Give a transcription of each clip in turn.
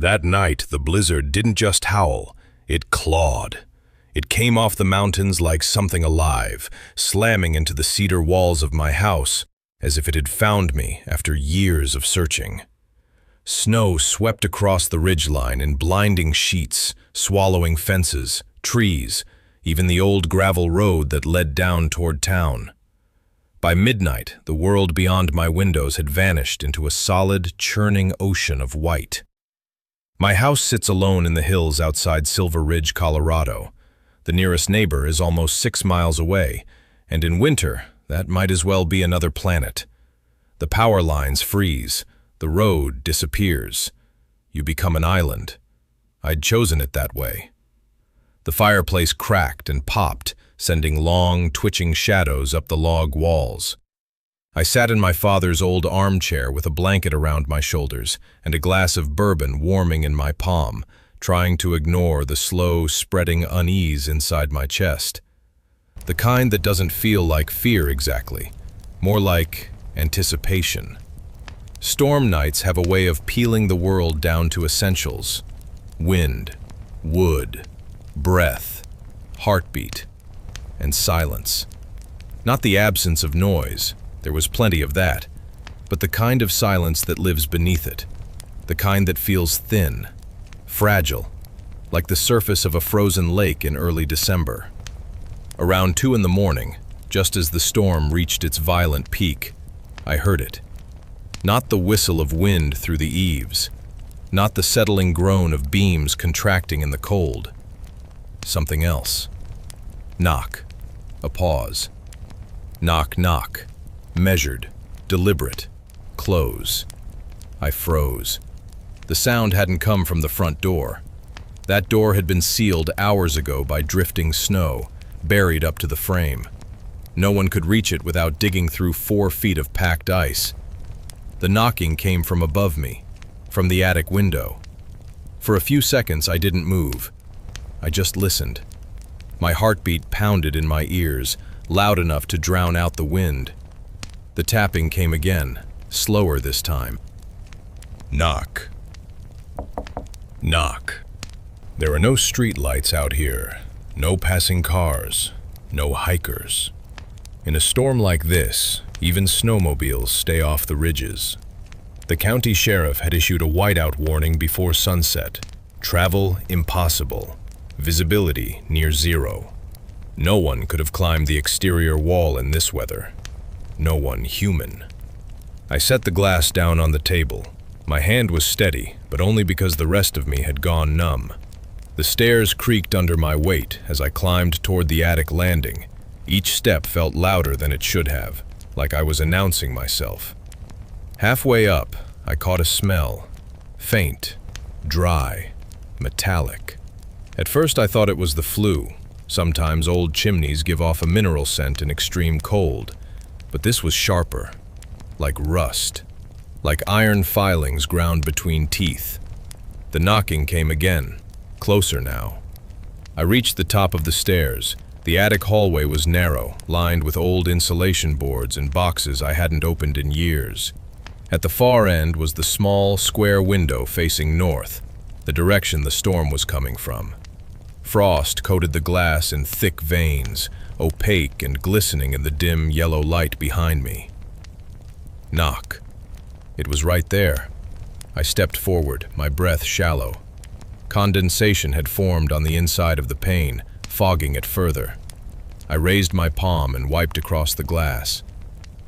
That night, the blizzard didn't just howl, it clawed. It came off the mountains like something alive, slamming into the cedar walls of my house, as if it had found me after years of searching. Snow swept across the ridgeline in blinding sheets, swallowing fences, trees, even the old gravel road that led down toward town. By midnight, the world beyond my windows had vanished into a solid, churning ocean of white. My house sits alone in the hills outside Silver Ridge, Colorado. The nearest neighbor is almost 6 miles away, and in winter, that might as well be another planet. The power lines freeze, the road disappears. You become an island. I'd chosen it that way. The fireplace cracked and popped, sending long, twitching shadows up the log walls. I sat in my father's old armchair with a blanket around my shoulders and a glass of bourbon warming in my palm, trying to ignore the slow, spreading unease inside my chest. The kind that doesn't feel like fear exactly, more like anticipation. Storm nights have a way of peeling the world down to essentials: wind, wood, breath, heartbeat, and silence. Not the absence of noise, there was plenty of that, but the kind of silence that lives beneath it, the kind that feels thin, fragile, like the surface of a frozen lake in early December. Around 2 in the morning, just as the storm reached its violent peak, I heard it. Not the whistle of wind through the eaves, not the settling groan of beams contracting in the cold. Something else. Knock. A pause. Knock, knock. Measured, deliberate, close. I froze. The sound hadn't come from the front door. That door had been sealed hours ago by drifting snow, buried up to the frame. No one could reach it without digging through 4 feet of packed ice. The knocking came from above me, from the attic window. For a few seconds I didn't move. I just listened. My heartbeat pounded in my ears, loud enough to drown out the wind. The tapping came again, slower this time. Knock. Knock. There are no street lights out here, no passing cars, no hikers. In a storm like this, even snowmobiles stay off the ridges. The county sheriff had issued a whiteout warning before sunset. Travel impossible. Visibility near zero. No one could have climbed the exterior wall in this weather. No one human. I set the glass down on the table. My hand was steady, but only because the rest of me had gone numb. The stairs creaked under my weight as I climbed toward the attic landing. Each step felt louder than it should have, like I was announcing myself. Halfway up, I caught a smell. Faint, dry, metallic. At first I thought it was the flue. Sometimes old chimneys give off a mineral scent in extreme cold. But this was sharper, like rust, like iron filings ground between teeth. The knocking came again, closer now. I reached the top of the stairs. The attic hallway was narrow, lined with old insulation boards and boxes I hadn't opened in years. At the far end was the small, square window facing north, the direction the storm was coming from. Frost coated the glass in thick veins, opaque and glistening in the dim yellow light behind me. Knock. It was right there. I stepped forward, my breath shallow. Condensation had formed on the inside of the pane, fogging it further. I raised my palm and wiped across the glass.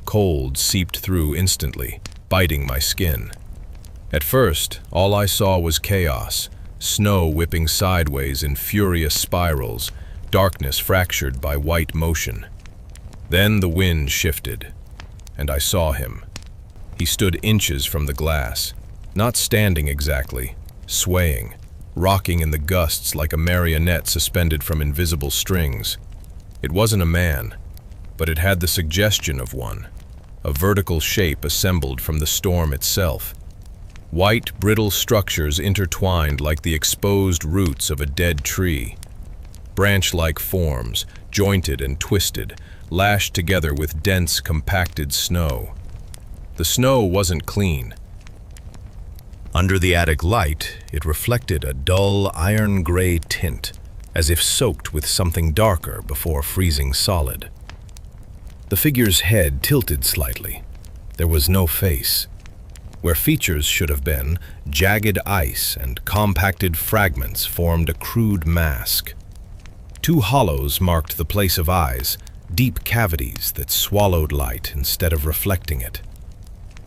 Cold seeped through instantly, biting my skin. At first, all I saw was chaos, snow whipping sideways in furious spirals, darkness fractured by white motion. Then the wind shifted, and I saw him. He stood inches from the glass, not standing exactly, swaying, rocking in the gusts like a marionette suspended from invisible strings. It wasn't a man, but it had the suggestion of one, a vertical shape assembled from the storm itself. White, brittle structures intertwined like the exposed roots of a dead tree. Branch-like forms, jointed and twisted, lashed together with dense, compacted snow. The snow wasn't clean. Under the attic light, it reflected a dull iron-gray tint, as if soaked with something darker before freezing solid. The figure's head tilted slightly. There was no face. Where features should have been, jagged ice and compacted fragments formed a crude mask. Two hollows marked the place of eyes, deep cavities that swallowed light instead of reflecting it.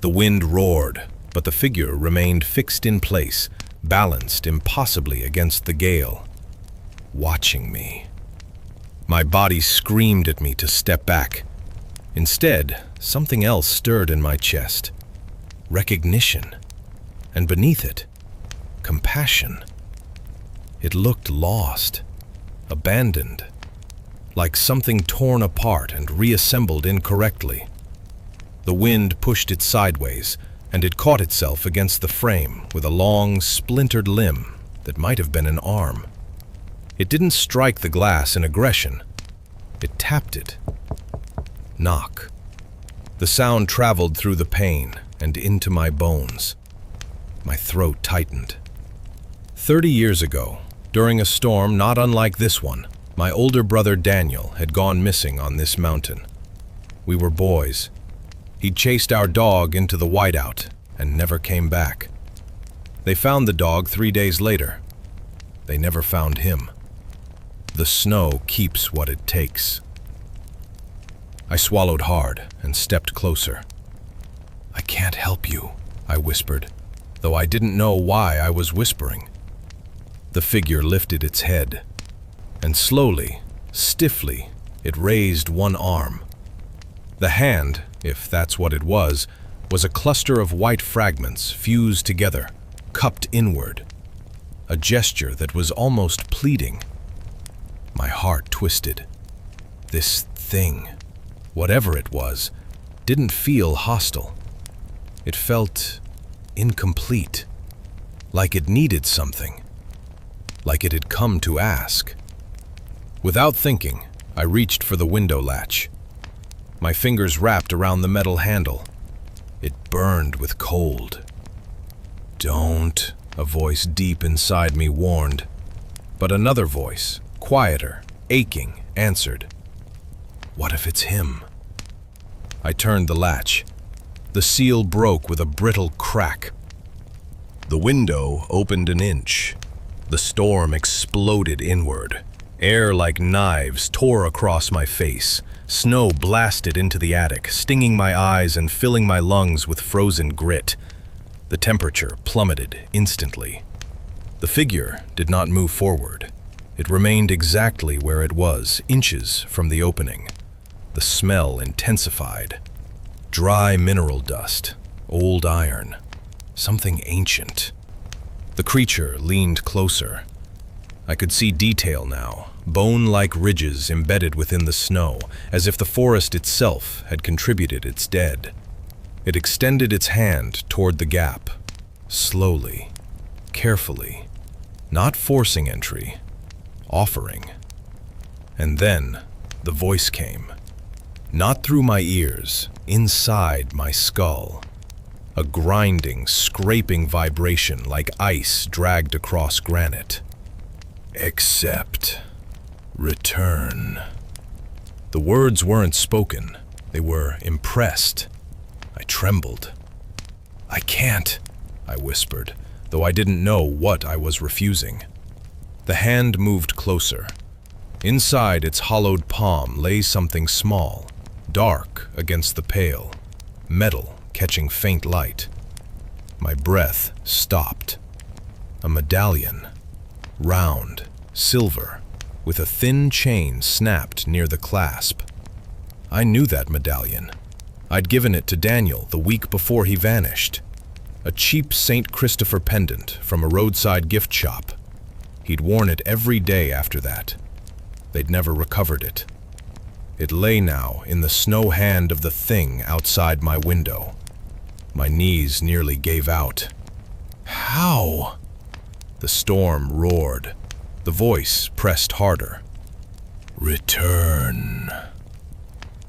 The wind roared, but the figure remained fixed in place, balanced impossibly against the gale, watching me. My body screamed at me to step back. Instead, something else stirred in my chest. Recognition. And beneath it, compassion. It looked lost, abandoned, like something torn apart and reassembled incorrectly. The wind pushed it sideways, and it caught itself against the frame with a long, splintered limb that might have been an arm. It didn't strike the glass in aggression. It tapped it. Knock. The sound traveled through the pane and into my bones. My throat tightened. 30 years ago, during a storm not unlike this one, my older brother Daniel had gone missing on this mountain. We were boys. He'd chased our dog into the whiteout and never came back. They found the dog 3 days later. They never found him. The snow keeps what it takes. I swallowed hard and stepped closer. "I can't help you," I whispered, though I didn't know why I was whispering. The figure lifted its head, and slowly, stiffly, it raised one arm. The hand, if that's what it was a cluster of white fragments fused together, cupped inward. A gesture that was almost pleading. My heart twisted. This thing, whatever it was, didn't feel hostile. It felt incomplete, like it needed something, like it had come to ask. Without thinking, I reached for the window latch. My fingers wrapped around the metal handle. It burned with cold. "Don't," a voice deep inside me warned. But another voice, quieter, aching, answered. "What if it's him?" I turned the latch. The seal broke with a brittle crack. The window opened an inch. The storm exploded inward. Air like knives tore across my face. Snow blasted into the attic, stinging my eyes and filling my lungs with frozen grit. The temperature plummeted instantly. The figure did not move forward. It remained exactly where it was, inches from the opening. The smell intensified. Dry mineral dust, old iron, something ancient. The creature leaned closer. I could see detail now, bone-like ridges embedded within the snow, as if the forest itself had contributed its dead. It extended its hand toward the gap, slowly, carefully, not forcing entry, offering. And then the voice came. Not through my ears, inside my skull. A grinding, scraping vibration like ice dragged across granite. "Accept. Return." The words weren't spoken. They were impressed. I trembled. "I can't," I whispered, though I didn't know what I was refusing. The hand moved closer. Inside its hollowed palm lay something small, dark against the pale, metal catching faint light. My breath stopped. A medallion, round, silver, with a thin chain snapped near the clasp. I knew that medallion. I'd given it to Daniel the week before he vanished. A cheap St. Christopher pendant from a roadside gift shop. He'd worn it every day after that. They'd never recovered it. It lay now in the snow hand of the thing outside my window. My knees nearly gave out. "How?" The storm roared. The voice pressed harder. "Return."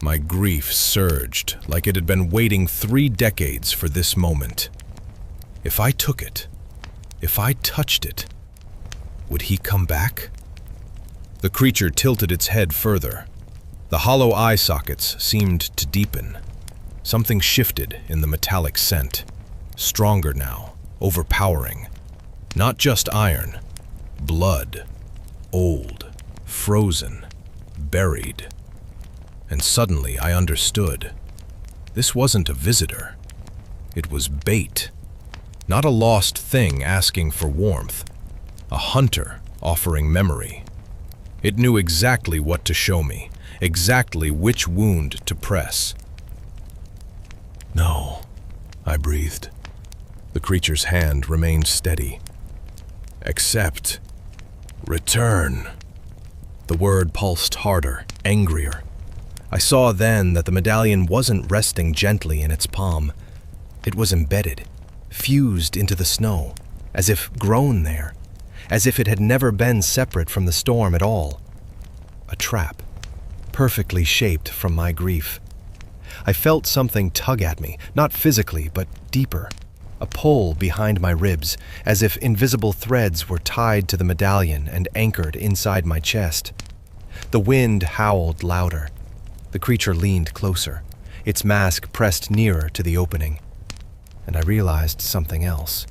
My grief surged like it had been waiting 3 decades for this moment. If I took it, If I touched it, would he come back? The creature tilted its head further. The hollow eye sockets seemed to deepen. Something shifted in the metallic scent. Stronger now, overpowering. Not just iron, blood. Old, frozen, buried. And suddenly I understood. This wasn't a visitor. It was bait. Not a lost thing asking for warmth. A hunter offering memory. It knew exactly what to show me, exactly which wound to press. No, I breathed. The creature's hand remained steady. Accept. Return. The word pulsed harder, angrier. I saw then that the medallion wasn't resting gently in its palm. It was embedded, fused into the snow, as if grown there, as if it had never been separate from the storm at all. A trap, perfectly shaped from my grief. I felt something tug at me, not physically, but deeper. A pull behind my ribs, as if invisible threads were tied to the medallion and anchored inside my chest. The wind howled louder. The creature leaned closer, its mask pressed nearer to the opening. And I realized something else.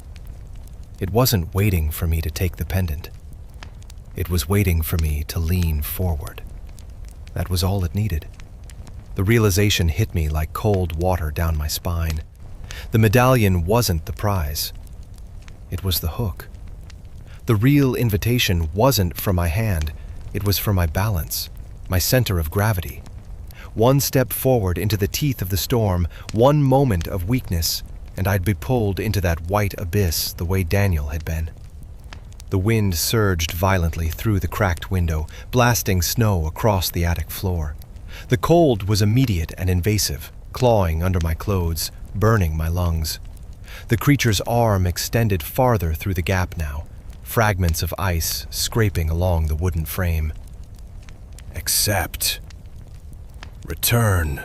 It wasn't waiting for me to take the pendant. It was waiting for me to lean forward. That was all it needed. The realization hit me like cold water down my spine. The medallion wasn't the prize. It was the hook. The real invitation wasn't for my hand. It was for my balance, my center of gravity. One step forward into the teeth of the storm, one moment of weakness, and I'd be pulled into that white abyss the way Daniel had been. The wind surged violently through the cracked window, blasting snow across the attic floor. The cold was immediate and invasive, clawing under my clothes, burning my lungs. The creature's arm extended farther through the gap now, fragments of ice scraping along the wooden frame. Accept. Return.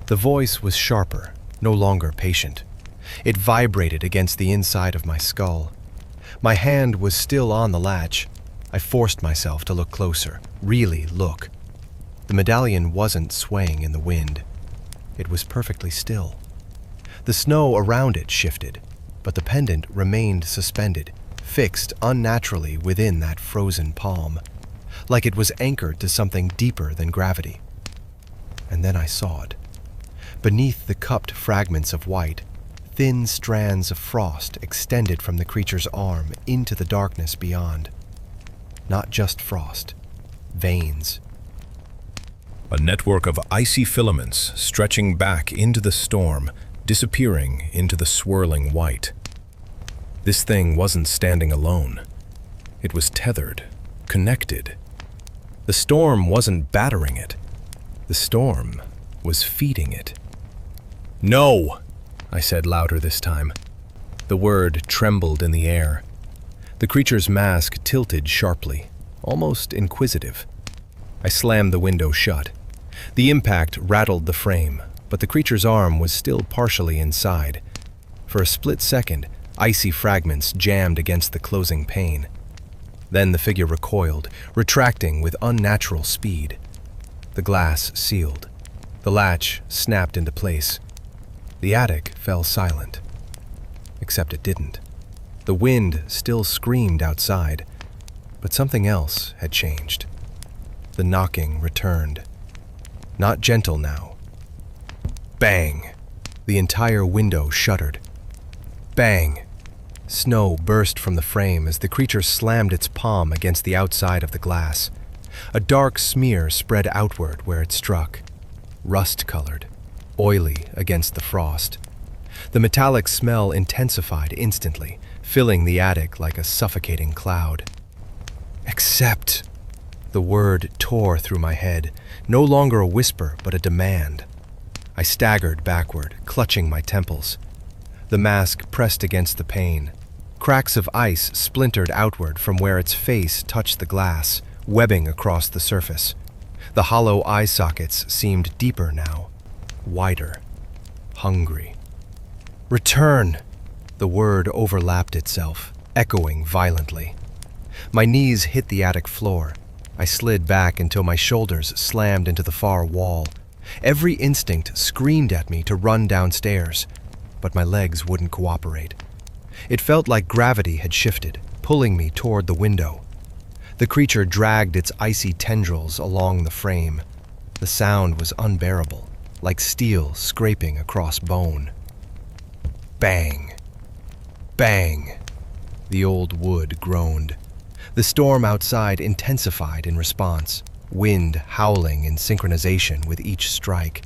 The voice was sharper, no longer patient. It vibrated against the inside of my skull. My hand was still on the latch. I forced myself to look closer, really look. The medallion wasn't swaying in the wind. It was perfectly still. The snow around it shifted, but the pendant remained suspended, fixed unnaturally within that frozen palm, like it was anchored to something deeper than gravity. And then I saw it. Beneath the cupped fragments of white, thin strands of frost extended from the creature's arm into the darkness beyond. Not just frost, veins. A network of icy filaments stretching back into the storm, disappearing into the swirling white. This thing wasn't standing alone. It was tethered, connected. The storm wasn't battering it. The storm was feeding it. No, I said louder this time. The word trembled in the air. The creature's mask tilted sharply, almost inquisitive. I slammed the window shut. The impact rattled the frame, but the creature's arm was still partially inside. For a split second, icy fragments jammed against the closing pane. Then the figure recoiled, retracting with unnatural speed. The glass sealed. The latch snapped into place. The attic fell silent. Except it didn't. The wind still screamed outside, but something else had changed. The knocking returned. Not gentle now. Bang! The entire window shuddered. Bang! Snow burst from the frame as the creature slammed its palm against the outside of the glass. A dark smear spread outward where it struck, rust-colored, oily against the frost. The metallic smell intensified instantly, filling the attic like a suffocating cloud. Accept! The word tore through my head, no longer a whisper but a demand. I staggered backward, clutching my temples. The mask pressed against the pane. Cracks of ice splintered outward from where its face touched the glass, webbing across the surface. The hollow eye sockets seemed deeper now, wider, hungry. Return! The word overlapped itself, echoing violently. My knees hit the attic floor. I slid back until my shoulders slammed into the far wall. Every instinct screamed at me to run downstairs, but my legs wouldn't cooperate. It felt like gravity had shifted, pulling me toward the window. The creature dragged its icy tendrils along the frame. The sound was unbearable, like steel scraping across bone. Bang! Bang! The old wood groaned. The storm outside intensified in response, wind howling in synchronization with each strike.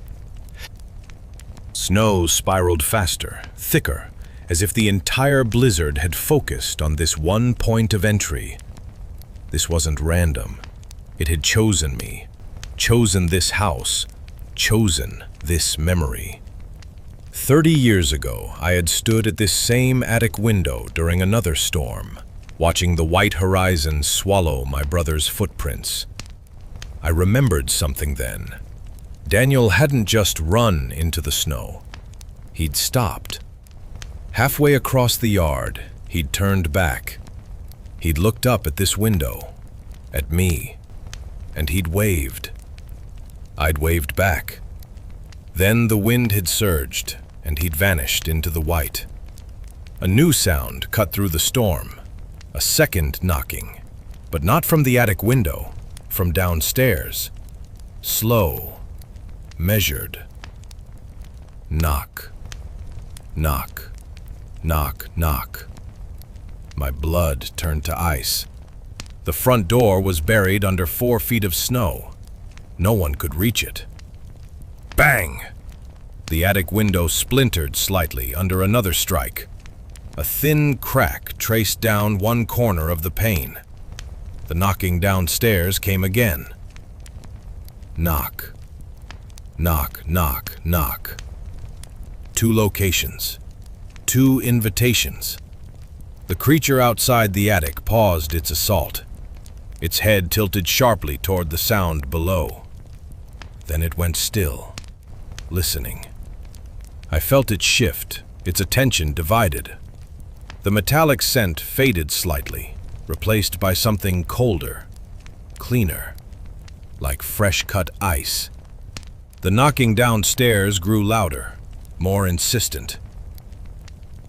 Snow spiraled faster, thicker, as if the entire blizzard had focused on this one point of entry. This wasn't random. It had chosen me, chosen this house, chosen this memory. 30 years ago, I had stood at this same attic window during another storm, watching the white horizon swallow my brother's footprints. I remembered something then. Daniel hadn't just run into the snow. He'd stopped. Halfway across the yard, he'd turned back. He'd looked up at this window, at me, and he'd waved. I'd waved back. Then the wind had surged, and he'd vanished into the white. A new sound cut through the storm, a second knocking, but not from the attic window, from downstairs. Slow, measured. Knock, knock, knock, knock. My blood turned to ice. The front door was buried under 4 feet of snow. No one could reach it. Bang! The attic window splintered slightly under another strike. A thin crack traced down one corner of the pane. The knocking downstairs came again. Knock. Knock, knock, knock. 2 locations. 2 invitations. The creature outside the attic paused its assault. Its head tilted sharply toward the sound below. Then it went still, listening. I felt it shift, its attention divided. The metallic scent faded slightly, replaced by something colder, cleaner, like fresh-cut ice. The knocking downstairs grew louder, more insistent.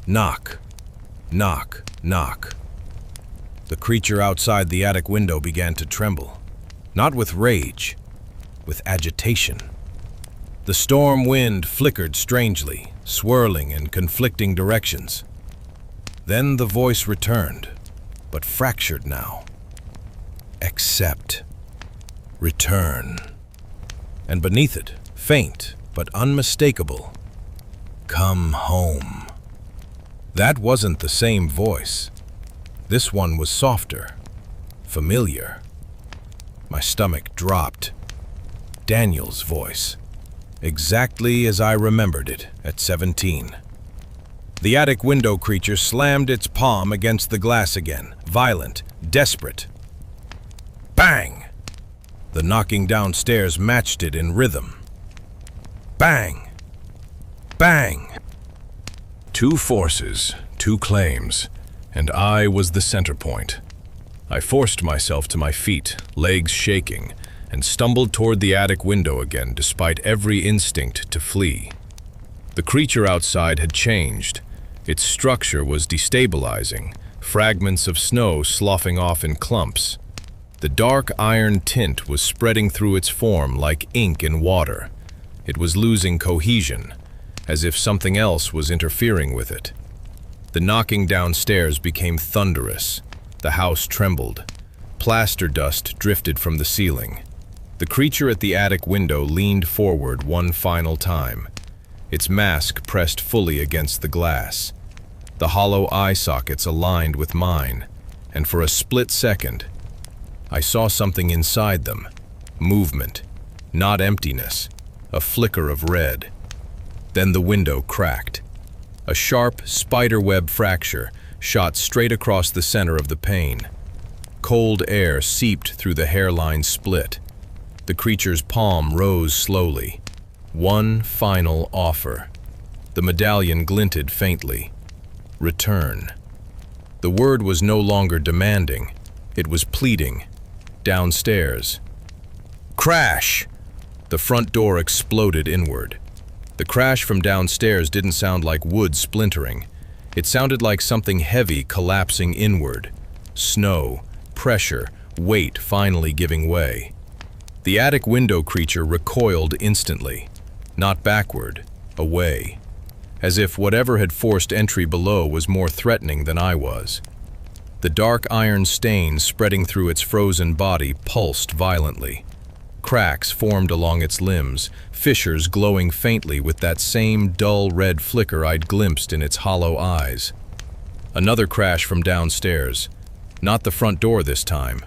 Knock, knock, knock. The creature outside the attic window began to tremble, not with rage, with agitation. The storm wind flickered strangely, swirling in conflicting directions. Then the voice returned, but fractured now. Accept. Return. And beneath it, faint but unmistakable, come home. That wasn't the same voice. This one was softer, familiar. My stomach dropped. Daniel's voice. Exactly as I remembered it at 17. The attic window creature slammed its palm against the glass again, violent, desperate. Bang! The knocking downstairs matched it in rhythm. Bang! Bang! 2 forces, 2 claims, and I was the center point. I forced myself to my feet, legs shaking, and stumbled toward the attic window again despite every instinct to flee. The creature outside had changed. Its structure was destabilizing, fragments of snow sloughing off in clumps. The dark iron tint was spreading through its form like ink in water. It was losing cohesion, as if something else was interfering with it. The knocking downstairs became thunderous. The house trembled. Plaster dust drifted from the ceiling. The creature at the attic window leaned forward one final time. Its mask pressed fully against the glass. The hollow eye sockets aligned with mine, and for a split second, I saw something inside them. Movement, not emptiness, a flicker of red. Then the window cracked. A sharp, spiderweb fracture shot straight across the center of the pane. Cold air seeped through the hairline split. The creature's palm rose slowly. One final offer. The medallion glinted faintly. Return. The word was no longer demanding. It was pleading. Downstairs. Crash! The front door exploded inward. The crash from downstairs didn't sound like wood splintering. It sounded like something heavy collapsing inward. Snow, pressure, weight finally giving way. The attic window creature recoiled instantly. Not backward, away. As if whatever had forced entry below was more threatening than I was. The dark iron stain spreading through its frozen body pulsed violently. Cracks formed along its limbs, fissures glowing faintly with that same dull red flicker I'd glimpsed in its hollow eyes. Another crash from downstairs. Not the front door this time.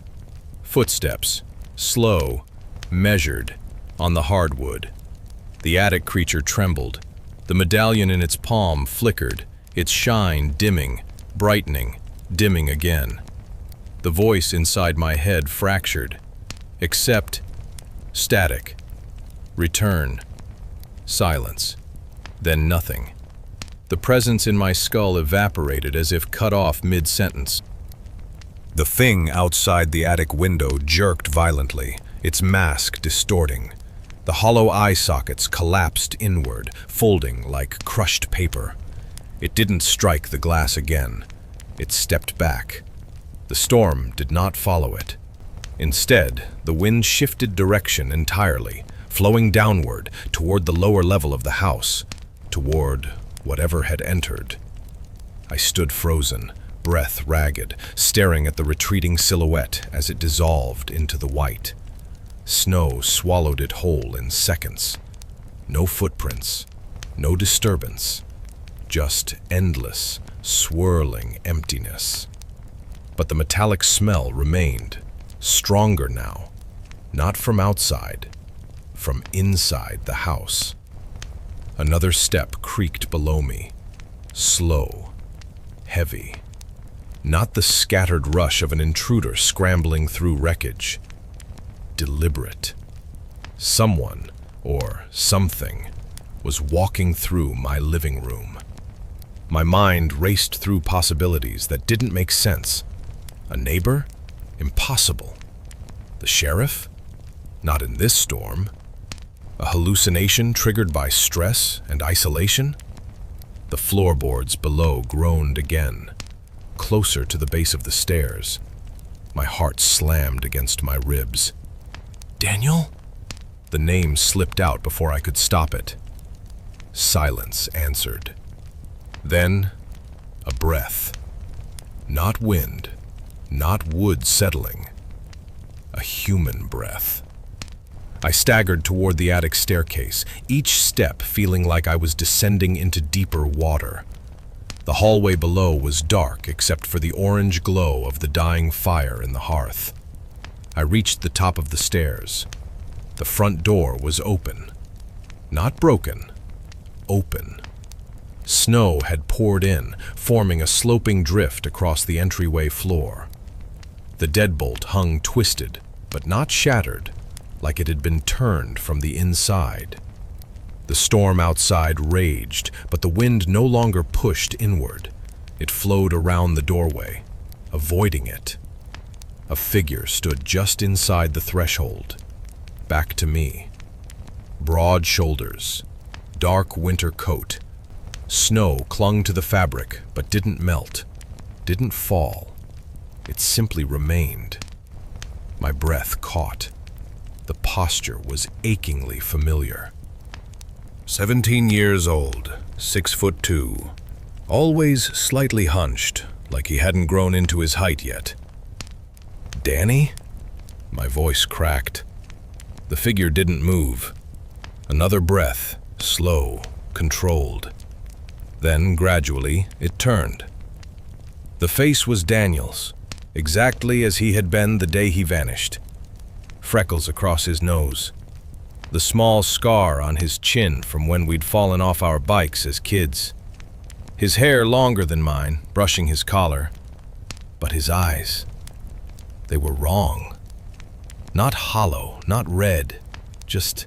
Footsteps, slow, measured, on the hardwood. The attic creature trembled. The medallion in its palm flickered, its shine dimming, brightening, dimming again. The voice inside my head fractured. Accept. Static. Return. Silence. Then nothing. The presence in my skull evaporated as if cut off mid-sentence. The thing outside the attic window jerked violently, its mask distorting. The hollow eye sockets collapsed inward, folding like crushed paper. It didn't strike the glass again. It stepped back. The storm did not follow it. Instead, the wind shifted direction entirely, flowing downward toward the lower level of the house, toward whatever had entered. I stood frozen, breath ragged, staring at the retreating silhouette as it dissolved into the white. Snow swallowed it whole in seconds. No footprints, no disturbance, just endless, swirling emptiness. But the metallic smell remained, stronger now, not from outside, from inside the house. Another step creaked below me, slow, heavy. Not the scattered rush of an intruder scrambling through wreckage. Deliberate. Someone, or something, was walking through my living room. My mind raced through possibilities that didn't make sense. A neighbor? Impossible. The sheriff? Not in this storm. A hallucination triggered by stress and isolation? The floorboards below groaned again, closer to the base of the stairs. My heart slammed against my ribs. Daniel? The name slipped out before I could stop it. Silence answered. Then, a breath. Not wind, not wood settling. A human breath. I staggered toward the attic staircase, each step feeling like I was descending into deeper water. The hallway below was dark except for the orange glow of the dying fire in the hearth. I reached the top of the stairs. The front door was open. Not broken. Open. Snow had poured in, forming a sloping drift across the entryway floor. The deadbolt hung twisted, but not shattered, like it had been turned from the inside. The storm outside raged, but the wind no longer pushed inward. It flowed around the doorway, avoiding it. A figure stood just inside the threshold, back to me. Broad shoulders, dark winter coat. Snow clung to the fabric, but didn't melt, didn't fall. It simply remained. My breath caught. The posture was achingly familiar. 17 years old, 6'2", always slightly hunched, like he hadn't grown into his height yet. Danny? My voice cracked. The figure didn't move. Another breath, slow, controlled. Then, gradually, it turned. The face was Daniel's, exactly as he had been the day he vanished. Freckles across his nose. The small scar on his chin from when we'd fallen off our bikes as kids. His hair longer than mine, brushing his collar. But his eyes, they were wrong. Not hollow, not red, just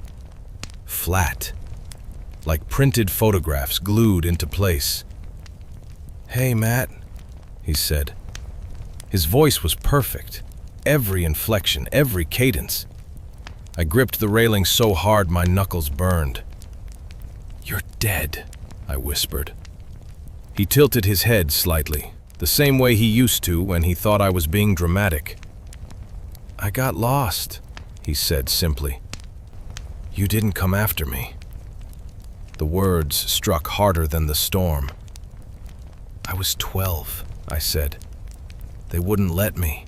flat. Like printed photographs glued into place. "Hey, Matt," he said. His voice was perfect. Every inflection, every cadence. I gripped the railing so hard my knuckles burned. "You're dead," I whispered. He tilted his head slightly, the same way he used to when he thought I was being dramatic. "I got lost," he said simply. "You didn't come after me." The words struck harder than the storm. "I was 12, I said. "They wouldn't let me."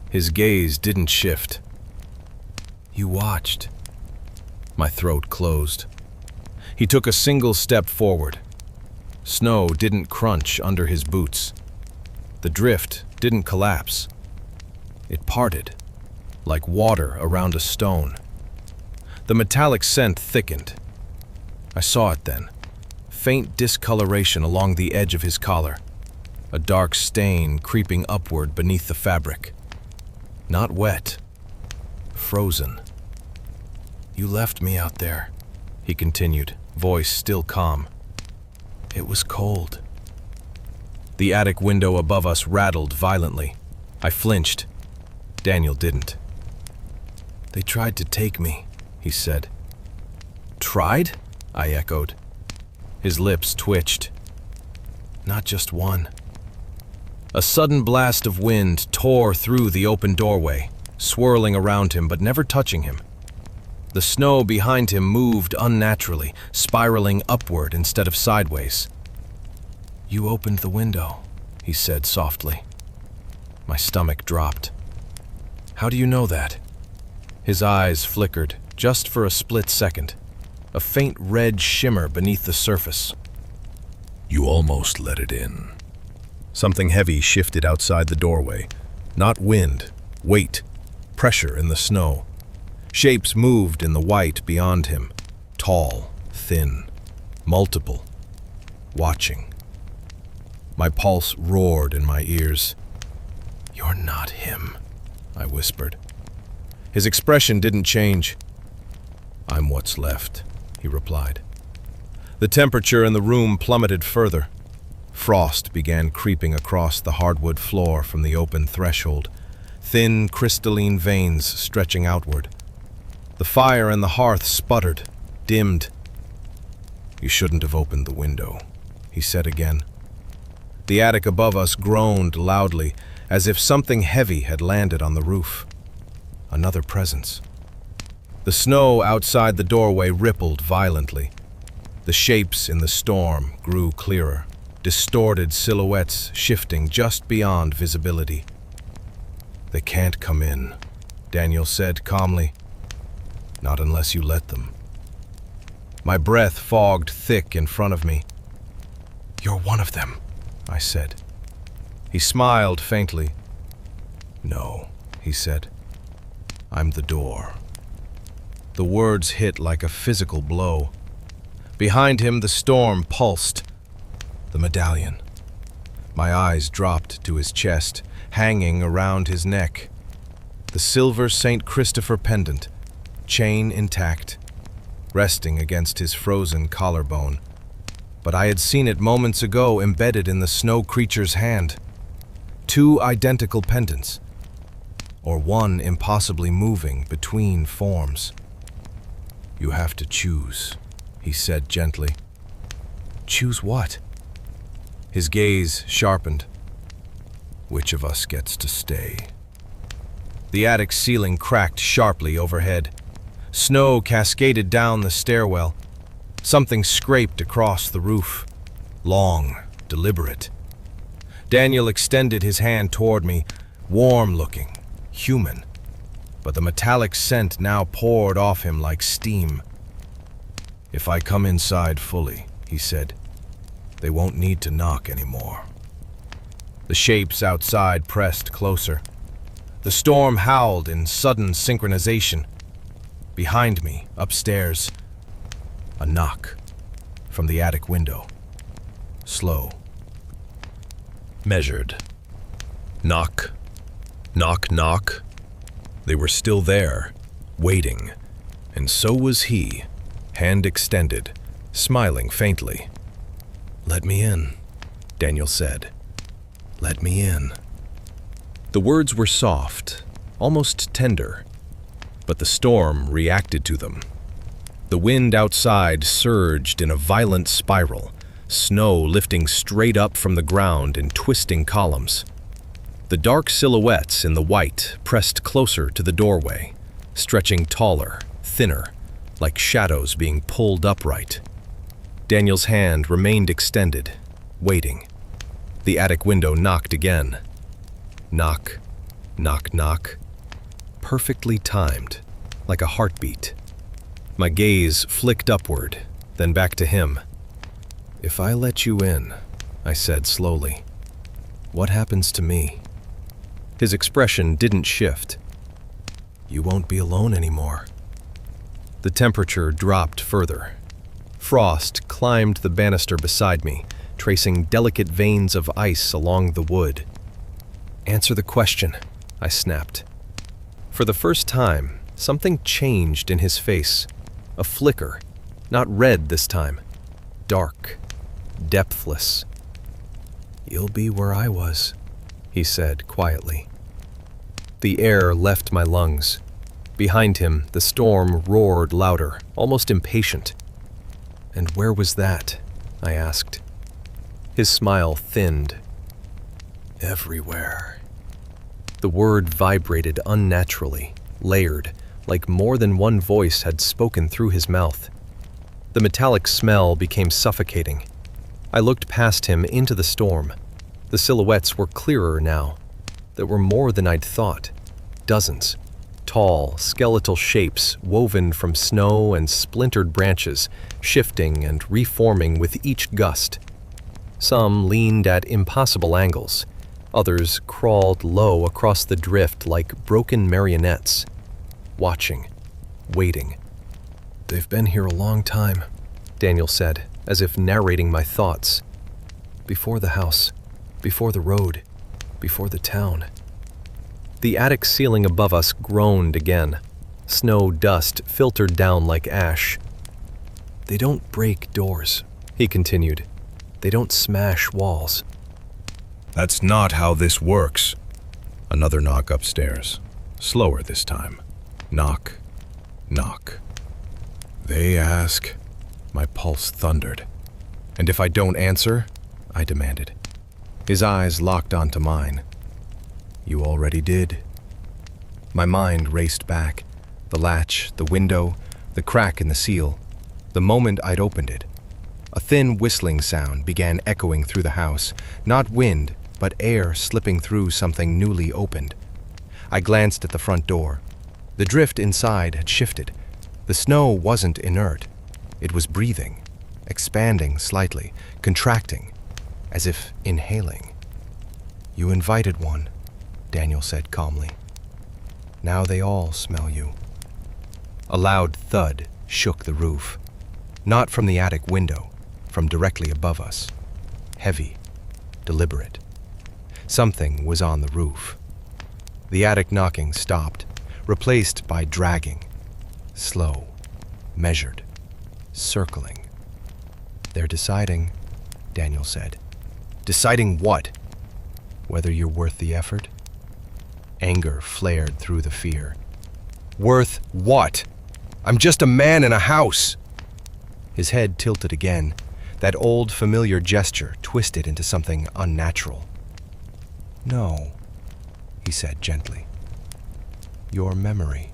His gaze didn't shift. "You watched." My throat closed. He took a single step forward. Snow didn't crunch under his boots. The drift didn't collapse. It parted, like water around a stone. The metallic scent thickened. I saw it then. Faint discoloration along the edge of his collar. A dark stain creeping upward beneath the fabric. Not wet. Frozen. "You left me out there," he continued, voice still calm. "It was cold." The attic window above us rattled violently. I flinched. Daniel didn't. "They tried to take me," he said. "Tried?" I echoed. His lips twitched. "Not just one." A sudden blast of wind tore through the open doorway, swirling around him but never touching him. The snow behind him moved unnaturally, spiraling upward instead of sideways. "You opened the window," he said softly. My stomach dropped. "How do you know that?" His eyes flickered, just for a split second. A faint red shimmer beneath the surface. "You almost let it in." Something heavy shifted outside the doorway. Not wind, weight, pressure in the snow. Shapes moved in the white beyond him. Tall, thin, multiple. Watching. My pulse roared in my ears. "You're not him," I whispered. His expression didn't change. "I'm what's left," he replied. The temperature in the room plummeted further. Frost began creeping across the hardwood floor from the open threshold, thin crystalline veins stretching outward. The fire in the hearth sputtered, dimmed. "You shouldn't have opened the window," he said again. The attic above us groaned loudly, as if something heavy had landed on the roof. Another presence. The snow outside the doorway rippled violently. The shapes in the storm grew clearer, distorted silhouettes shifting just beyond visibility. "They can't come in," Daniel said calmly. "Not unless you let them." My breath fogged thick in front of me. "You're one of them," I said. He smiled faintly. "No," he said. "I'm the door." The words hit like a physical blow. Behind him, the storm pulsed. The medallion. My eyes dropped to his chest, hanging around his neck. The silver St. Christopher pendant, chain intact, resting against his frozen collarbone. But I had seen it moments ago embedded in the snow creature's hand. 2 identical pendants, or one impossibly moving between forms. "You have to choose," he said gently. "Choose what?" His gaze sharpened. "Which of us gets to stay?" The attic ceiling cracked sharply overhead. Snow cascaded down the stairwell. Something scraped across the roof. Long, deliberate. Daniel extended his hand toward me, warm-looking, human. But the metallic scent now poured off him like steam. "If I come inside fully," he said, "they won't need to knock anymore." The shapes outside pressed closer. The storm howled in sudden synchronization. Behind me, upstairs, a knock from the attic window. Slow. Measured. Knock. Knock, knock. They were still there, waiting, and so was he, hand extended, smiling faintly. "Let me in," Daniel said. Let me in." The words were soft, almost tender, but the storm reacted to them. The wind outside surged in a violent spiral, snow lifting straight up from the ground in twisting columns. The dark silhouettes in the white pressed closer to the doorway, stretching taller, thinner, like shadows being pulled upright. Daniel's hand remained extended, waiting. The attic window knocked again. Knock, knock, knock. Perfectly timed, like a heartbeat. My gaze flicked upward, then back to him. "If I let you in," I said slowly, "what happens to me?" His expression didn't shift. "You won't be alone anymore." The temperature dropped further. Frost climbed the banister beside me, tracing delicate veins of ice along the wood. "Answer the question," I snapped. For the first time, something changed in his face. A flicker, not red this time. Dark, depthless. "You'll be where I was," he said quietly. The air left my lungs. Behind him, the storm roared louder, almost impatient. "And where was that?" I asked. His smile thinned. "Everywhere." The word vibrated unnaturally, layered, like more than one voice had spoken through his mouth. The metallic smell became suffocating. I looked past him into the storm. The silhouettes were clearer now. There were more than I'd thought. Dozens. Tall, skeletal shapes woven from snow and splintered branches, shifting and reforming with each gust. Some leaned at impossible angles. Others crawled low across the drift like broken marionettes. Watching, waiting. "They've been here a long time," Daniel said, as if narrating my thoughts. "Before the house, before the road, before the town." The attic ceiling above us groaned again. Snow dust filtered down like ash. "They don't break doors," he continued. "They don't smash walls." "That's not how this works." Another knock upstairs, slower this time. Knock, knock. "They ask." My pulse thundered. "And if I don't answer?" I demanded. His eyes locked onto mine. "You already did." My mind raced back. The latch, the window, the crack in the seal. The moment I'd opened it. A thin whistling sound began echoing through the house, not wind, but air slipping through something newly opened. I glanced at the front door. The drift inside had shifted. The snow wasn't inert. It was breathing, expanding slightly, contracting, as if inhaling. "You invited one," Daniel said calmly. "Now they all smell you." A loud thud shook the roof. Not from the attic window, from directly above us. Heavy, deliberate. Something was on the roof. The attic knocking stopped, replaced by dragging. Slow, measured, circling. "They're deciding," Daniel said. "Deciding what?" "Whether you're worth the effort." Anger flared through the fear. "Worth what? I'm just a man in a house." His head tilted again, that old familiar gesture twisted into something unnatural. "No," he said gently. "Your memory."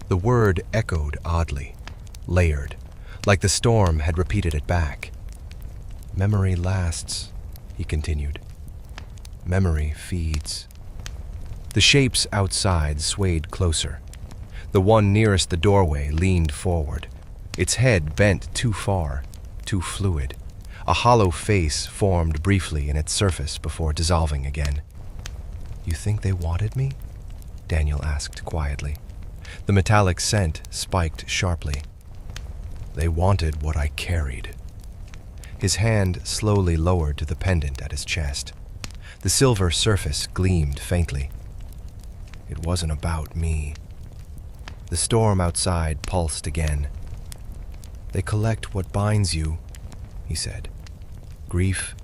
The word echoed oddly, layered, like the storm had repeated it back. "Memory lasts," he continued. "Memory feeds." The shapes outside swayed closer. The one nearest the doorway leaned forward, its head bent too far, too fluid. A hollow face formed briefly in its surface before dissolving again. "You think they wanted me?" Daniel asked quietly. The metallic scent spiked sharply. "They wanted what I carried." His hand slowly lowered to the pendant at his chest. The silver surface gleamed faintly. "It wasn't about me." The storm outside pulsed again. "They collect what binds you," he said. "Grief,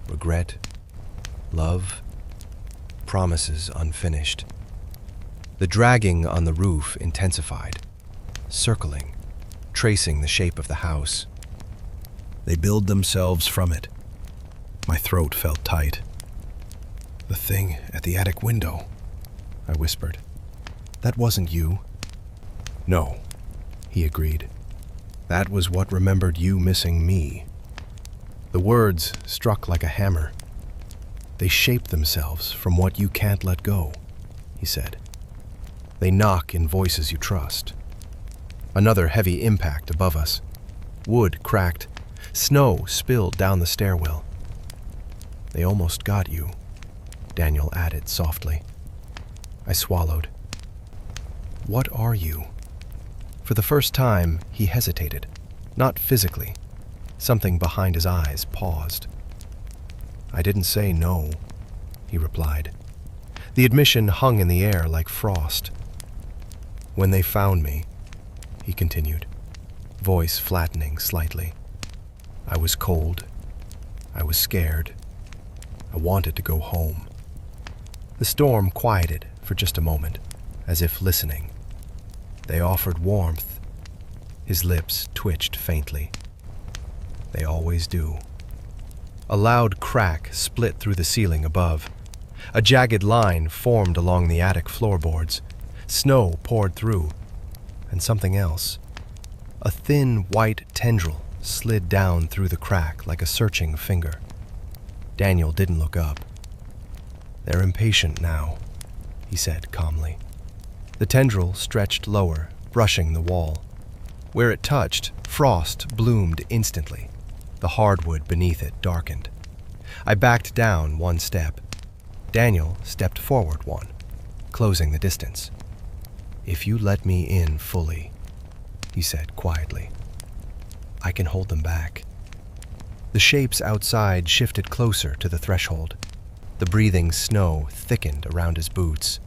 regret, Love, promises unfinished. The dragging on the roof intensified, circling, tracing the shape of the house. They build themselves from it. My throat felt tight. The thing at the attic window, I whispered. That wasn't you. No, he agreed. That was what remembered you missing me. The words struck like a hammer. They shape themselves from what you can't let go, he said. They knock in voices you trust. Another heavy impact above us. Wood cracked. Snow spilled down the stairwell. They almost got you, Daniel added softly. I swallowed. What are you? For the first time, he hesitated. Not physically. Something behind his eyes paused. I didn't say no, he replied. The admission hung in the air like frost. When they found me, he continued, voice flattening slightly. I was cold. I was scared. I wanted to go home. The storm quieted for just a moment, as if listening. They offered warmth. His lips twitched faintly. They always do. A loud crack split through the ceiling above. A jagged line formed along the attic floorboards. Snow poured through, and something else. A thin white tendril slid down through the crack like a searching finger. Daniel didn't look up. They're impatient now, he said calmly. The tendril stretched lower, brushing the wall. Where it touched, frost bloomed instantly. The hardwood beneath it darkened. I backed down one step. Daniel stepped forward one, closing the distance. If you let me in fully, he said quietly, I can hold them back. The shapes outside shifted closer to the threshold. The breathing snow thickened around his boots.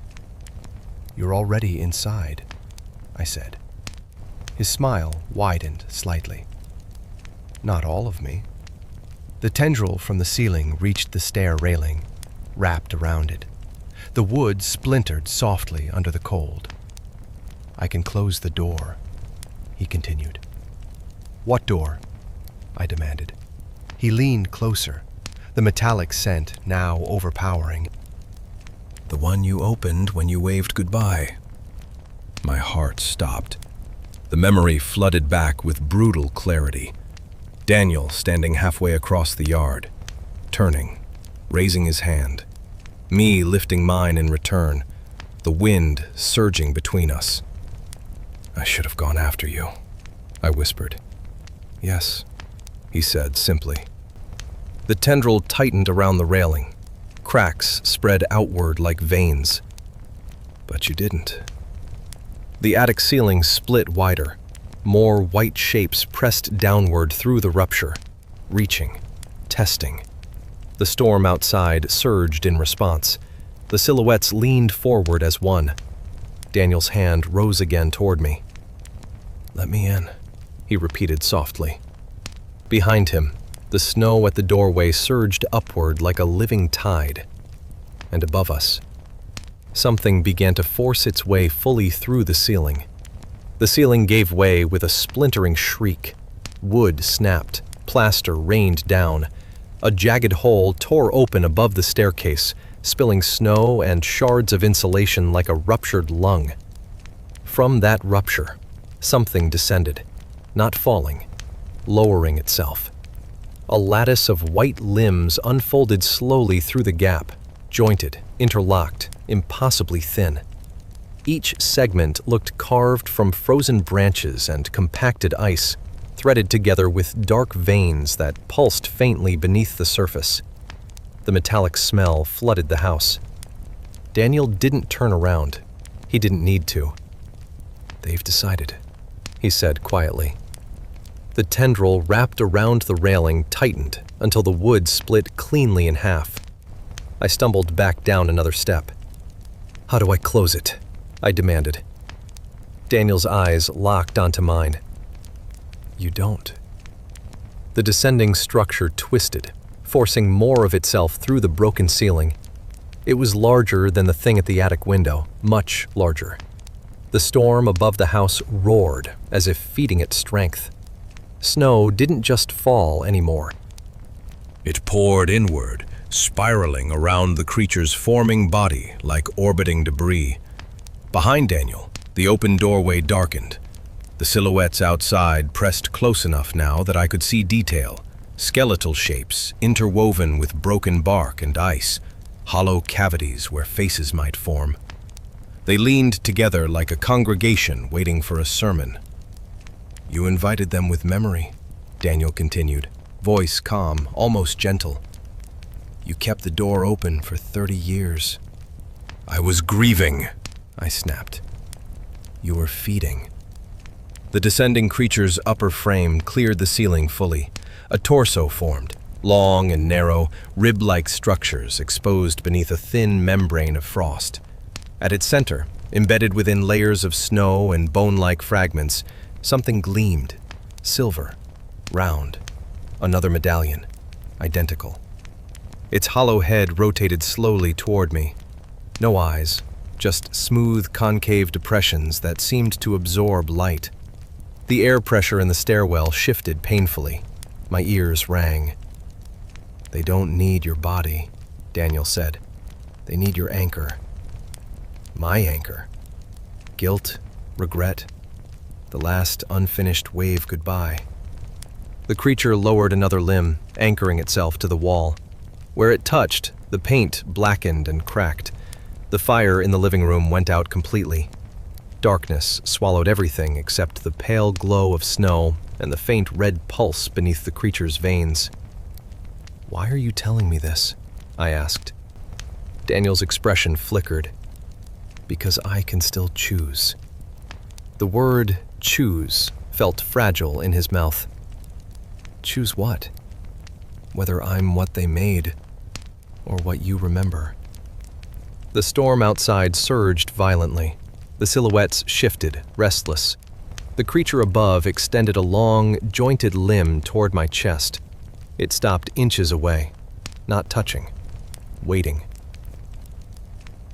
You're already inside, I said. His smile widened slightly. Not all of me. The tendril from the ceiling reached the stair railing, wrapped around it. The wood splintered softly under the cold. I can close the door, he continued. What door? I demanded. He leaned closer, the metallic scent now overpowering. The one you opened when you waved goodbye. My heart stopped. The memory flooded back with brutal clarity. Daniel standing halfway across the yard, turning, raising his hand. Me lifting mine in return, the wind surging between us. I should have gone after you, I whispered. Yes, he said simply. The tendril tightened around the railing. Cracks spread outward like veins. But you didn't. The attic ceiling split wider. More white shapes pressed downward through the rupture, reaching, testing. The storm outside surged in response. The silhouettes leaned forward as one. Daniel's hand rose again toward me. Let me in, he repeated softly. Behind him, the snow at the doorway surged upward like a living tide. And above us, something began to force its way fully through the ceiling. The ceiling gave way with a splintering shriek. Wood snapped, plaster rained down. A jagged hole tore open above the staircase, spilling snow and shards of insulation like a ruptured lung. From that rupture, something descended, not falling, lowering itself. A lattice of white limbs unfolded slowly through the gap, jointed, interlocked, impossibly thin. Each segment looked carved from frozen branches and compacted ice, threaded together with dark veins that pulsed faintly beneath the surface. The metallic smell flooded the house. Daniel didn't turn around. He didn't need to. They've decided, he said quietly. The tendril wrapped around the railing tightened until the wood split cleanly in half. I stumbled back down another step. How do I close it? I demanded. Daniel's eyes locked onto mine. You don't. The descending structure twisted, forcing more of itself through the broken ceiling. It was larger than the thing at the attic window, much larger. The storm above the house roared, as if feeding it strength. Snow didn't just fall anymore. It poured inward, spiraling around the creature's forming body like orbiting debris. Behind Daniel, the open doorway darkened. The silhouettes outside pressed close enough now that I could see detail, skeletal shapes interwoven with broken bark and ice, hollow cavities where faces might form. They leaned together like a congregation waiting for a sermon. "You invited them with memory," Daniel continued, voice calm, almost gentle. "You kept the door open for 30 years. "I was grieving," I snapped. "You were feeding." The descending creature's upper frame cleared the ceiling fully. A torso formed, long and narrow, rib-like structures exposed beneath a thin membrane of frost. At its center, embedded within layers of snow and bone-like fragments, something gleamed, silver, round. Another medallion, identical. Its hollow head rotated slowly toward me. No eyes, just smooth concave depressions that seemed to absorb light. The air pressure in the stairwell shifted painfully. My ears rang. "They don't need your body," Daniel said. "They need your anchor." My anchor. Guilt, regret, the last unfinished wave goodbye. The creature lowered another limb, anchoring itself to the wall. Where it touched, the paint blackened and cracked. The fire in the living room went out completely. Darkness swallowed everything except the pale glow of snow and the faint red pulse beneath the creature's veins. "Why are you telling me this?" I asked. Daniel's expression flickered. "Because I can still choose." The word choose felt fragile in his mouth. Choose what? Whether I'm what they made, or what you remember. The storm outside surged violently. The silhouettes shifted, restless. The creature above extended a long, jointed limb toward my chest. It stopped inches away, not touching, waiting.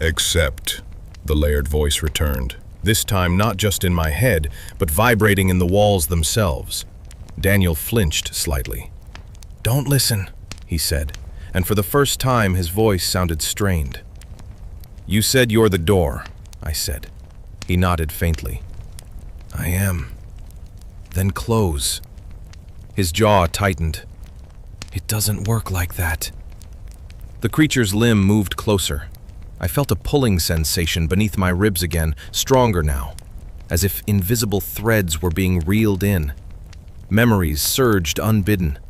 "Except," the layered voice returned, this time not just in my head, but vibrating in the walls themselves. Daniel flinched slightly. "Don't listen," he said, and for the first time his voice sounded strained. "You said you're the door," I said. He nodded faintly. "I am." "Then close." His jaw tightened. "It doesn't work like that." The creature's limb moved closer. I felt a pulling sensation beneath my ribs again, stronger now, as if invisible threads were being reeled in. Memories surged unbidden.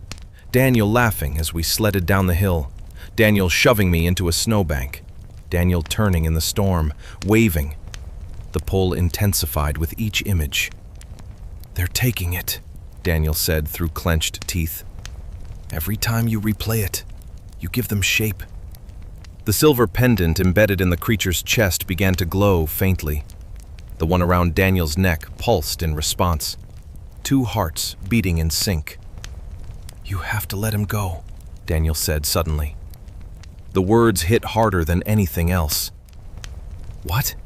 Daniel laughing as we sledded down the hill. Daniel shoving me into a snowbank. Daniel turning in the storm, waving. The pull intensified with each image. "They're taking it," Daniel said through clenched teeth. "Every time you replay it, you give them shape." The silver pendant embedded in the creature's chest began to glow faintly. The one around Daniel's neck pulsed in response. 2 hearts beating in sync. "You have to let him go," Daniel said suddenly. The words hit harder than anything else. "What?"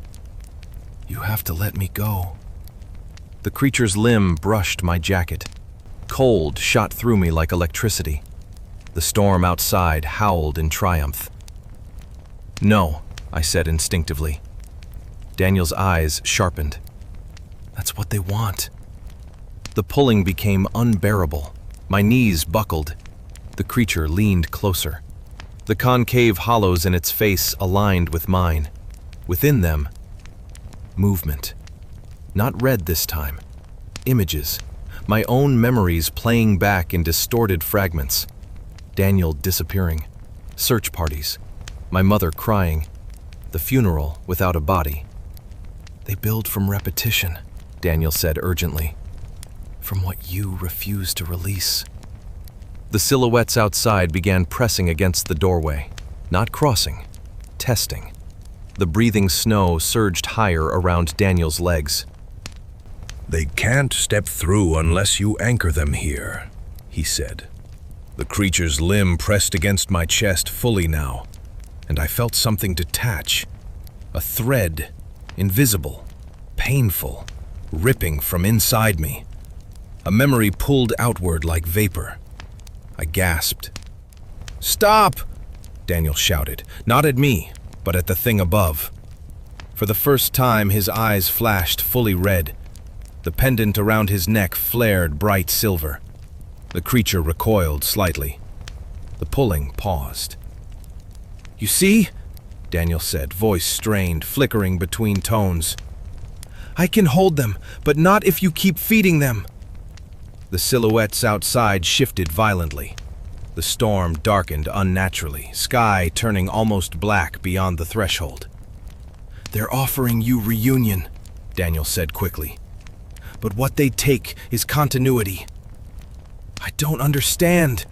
"You have to let me go." The creature's limb brushed my jacket. Cold shot through me like electricity. The storm outside howled in triumph. "No," I said instinctively. Daniel's eyes sharpened. "That's what they want." The pulling became unbearable. My knees buckled. The creature leaned closer. The concave hollows in its face aligned with mine. Within them, movement. Not red this time. Images. My own memories playing back in distorted fragments. Daniel disappearing. Search parties. My mother crying. The funeral without a body. "They build from repetition," Daniel said urgently. "From what you refuse to release." The silhouettes outside began pressing against the doorway. Not crossing. Testing. The breathing snow surged higher around Daniel's legs. "They can't step through unless you anchor them here," he said. The creature's limb pressed against my chest fully now, and I felt something detach. A thread, invisible, painful, ripping from inside me. A memory pulled outward like vapor. I gasped. "Stop!" Daniel shouted, not at me, but at the thing above. For the first time, his eyes flashed fully red. The pendant around his neck flared bright silver. The creature recoiled slightly. The pulling paused. "You see?" Daniel said, voice strained, flickering between tones. "I can hold them, but not if you keep feeding them." The silhouettes outside shifted violently. The storm darkened unnaturally, sky turning almost black beyond the threshold. "They're offering you reunion," Daniel said quickly. "But what they take is continuity." "I don't understand."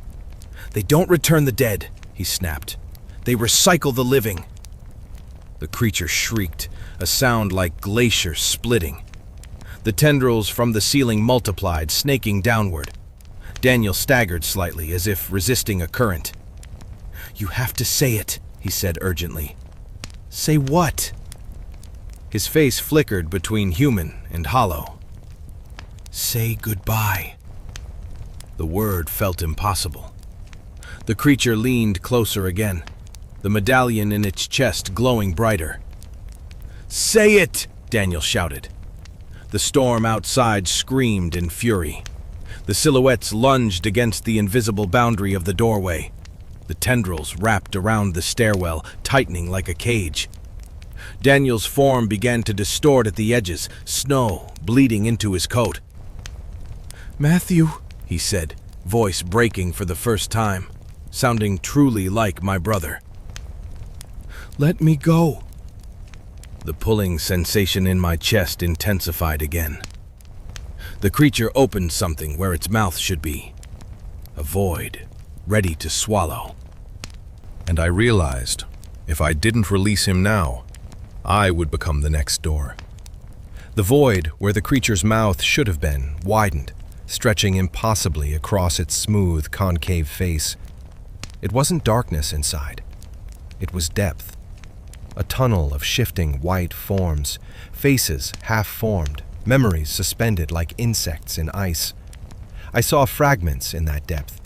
"They don't return the dead," he snapped. "They recycle the living." The creature shrieked, a sound like glacier splitting. The tendrils from the ceiling multiplied, snaking downward. Daniel staggered slightly, as if resisting a current. "You have to say it," he said urgently. "Say what?" His face flickered between human and hollow. "Say goodbye." The word felt impossible. The creature leaned closer again, the medallion in its chest glowing brighter. "Say it!" Daniel shouted. The storm outside screamed in fury. The silhouettes lunged against the invisible boundary of the doorway. The tendrils wrapped around the stairwell, tightening like a cage. Daniel's form began to distort at the edges, snow bleeding into his coat. "Matthew," he said, voice breaking for the first time, sounding truly like my brother. "Let me go." The pulling sensation in my chest intensified again. The creature opened something where its mouth should be. A void, ready to swallow. And I realized, if I didn't release him now, I would become the next door. The void, where the creature's mouth should have been, widened, stretching impossibly across its smooth, concave face. It wasn't darkness inside. It was depth. A tunnel of shifting white forms, faces half-formed, memories suspended like insects in ice. I saw fragments in that depth.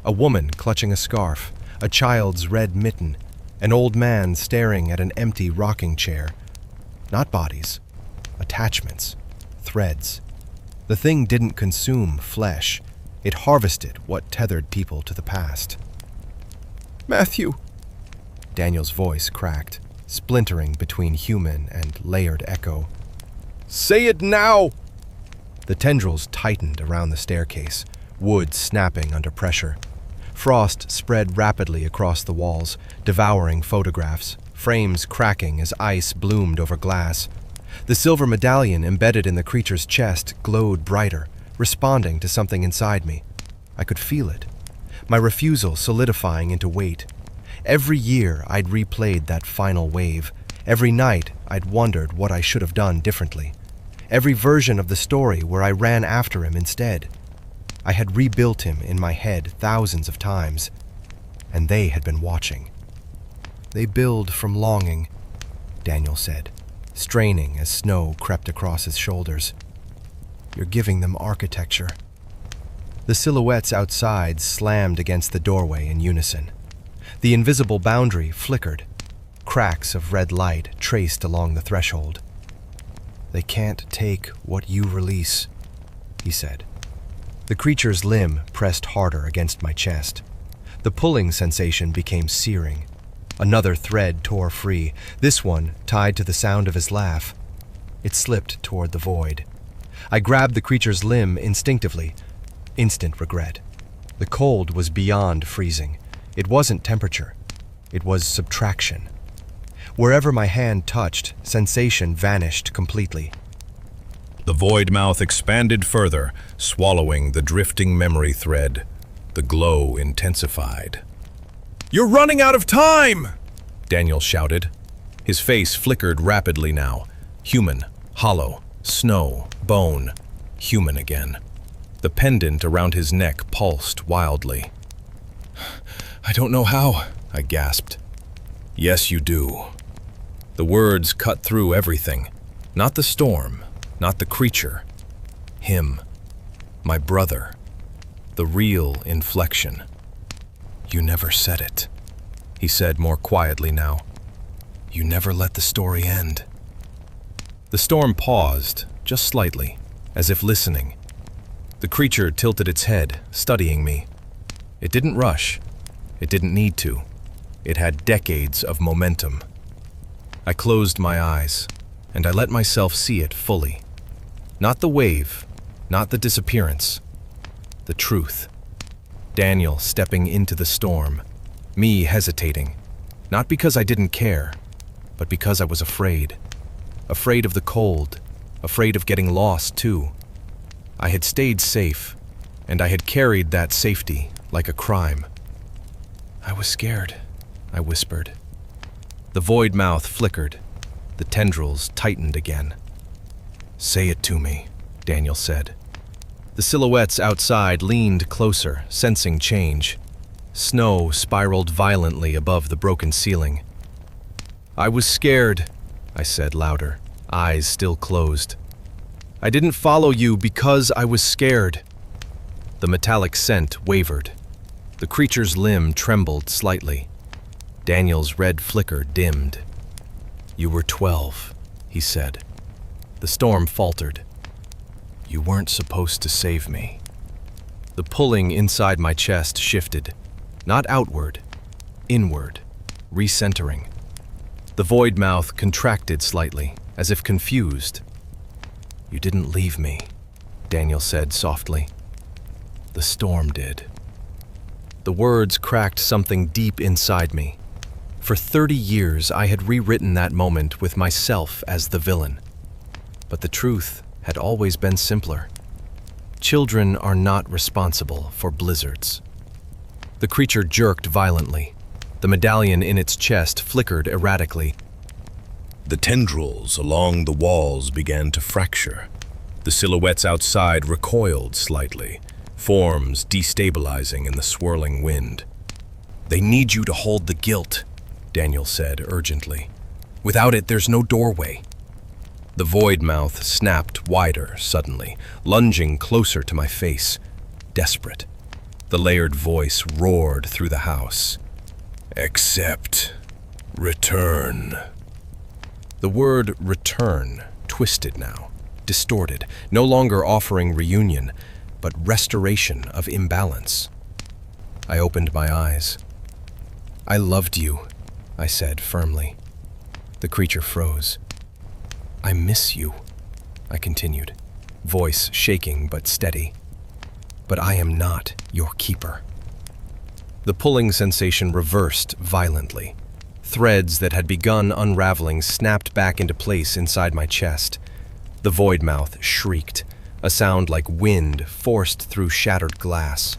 A woman clutching a scarf, a child's red mitten, an old man staring at an empty rocking chair. Not bodies, attachments, threads. The thing didn't consume flesh. It harvested what tethered people to the past. "Matthew!" Daniel's voice cracked, splintering between human and layered echo. "Say it now!" The tendrils tightened around the staircase, wood snapping under pressure. Frost spread rapidly across the walls, devouring photographs, frames cracking as ice bloomed over glass. The silver medallion embedded in the creature's chest glowed brighter, responding to something inside me. I could feel it, my refusal solidifying into weight. Every year I'd replayed that final wave. Every night I'd wondered what I should have done differently. Every version of the story where I ran after him instead. I had rebuilt him in my head thousands of times, and they had been watching. "They build from longing," Daniel said, straining as snow crept across his shoulders. "You're giving them architecture." The silhouettes outside slammed against the doorway in unison. The invisible boundary flickered. Cracks of red light traced along the threshold. "They can't take what you release," he said. The creature's limb pressed harder against my chest. The pulling sensation became searing. Another thread tore free, this one tied to the sound of his laugh. It slipped toward the void. I grabbed the creature's limb instinctively. Instant regret. The cold was beyond freezing. It wasn't temperature. It was subtraction. Wherever my hand touched, sensation vanished completely. The void mouth expanded further, swallowing the drifting memory thread. The glow intensified. "You're running out of time!" Daniel shouted. His face flickered rapidly now. Human, hollow, snow, bone, human again. The pendant around his neck pulsed wildly. I don't know how, I gasped. Yes, you do. The words cut through everything. Not the storm, not the creature. Him, my brother. The real inflection. You never said it, he said more quietly now. You never let the story end. The storm paused, just slightly, as if listening. The creature tilted its head, studying me. It didn't rush. It didn't need to. It had decades of momentum. I closed my eyes, and I let myself see it fully. Not the wave, not the disappearance. The truth. Daniel stepping into the storm. Me hesitating. Not because I didn't care, but because I was afraid. Afraid of the cold. Afraid of getting lost, too. I had stayed safe, and I had carried that safety like a crime. I was scared, I whispered. The void mouth flickered. The tendrils tightened again. Say it to me, Daniel said. The silhouettes outside leaned closer, sensing change. Snow spiraled violently above the broken ceiling. I was scared, I said louder, eyes still closed. I didn't follow you because I was scared. The metallic scent wavered. The creature's limb trembled slightly. Daniel's red flicker dimmed. You were 12, he said. The storm faltered. You weren't supposed to save me. The pulling inside my chest shifted, not outward, inward, recentering. The void mouth contracted slightly, as if confused. You didn't leave me, Daniel said softly. The storm did. The words cracked something deep inside me. For 30 years, I had rewritten that moment with myself as the villain. But the truth had always been simpler. Children are not responsible for blizzards. The creature jerked violently. The medallion in its chest flickered erratically. The tendrils along the walls began to fracture. The silhouettes outside recoiled slightly, forms destabilizing in the swirling wind. They need you to hold the guilt, Daniel said urgently. Without it, there's no doorway. The void mouth snapped wider suddenly, lunging closer to my face, desperate. The layered voice roared through the house. Accept. Return. The word return twisted now, distorted, no longer offering reunion, but restoration of imbalance. I opened my eyes. I loved you, I said firmly. The creature froze. I miss you, I continued, voice shaking but steady. But I am not your keeper. The pulling sensation reversed violently. Threads that had begun unraveling snapped back into place inside my chest. The void mouth shrieked, a sound like wind forced through shattered glass.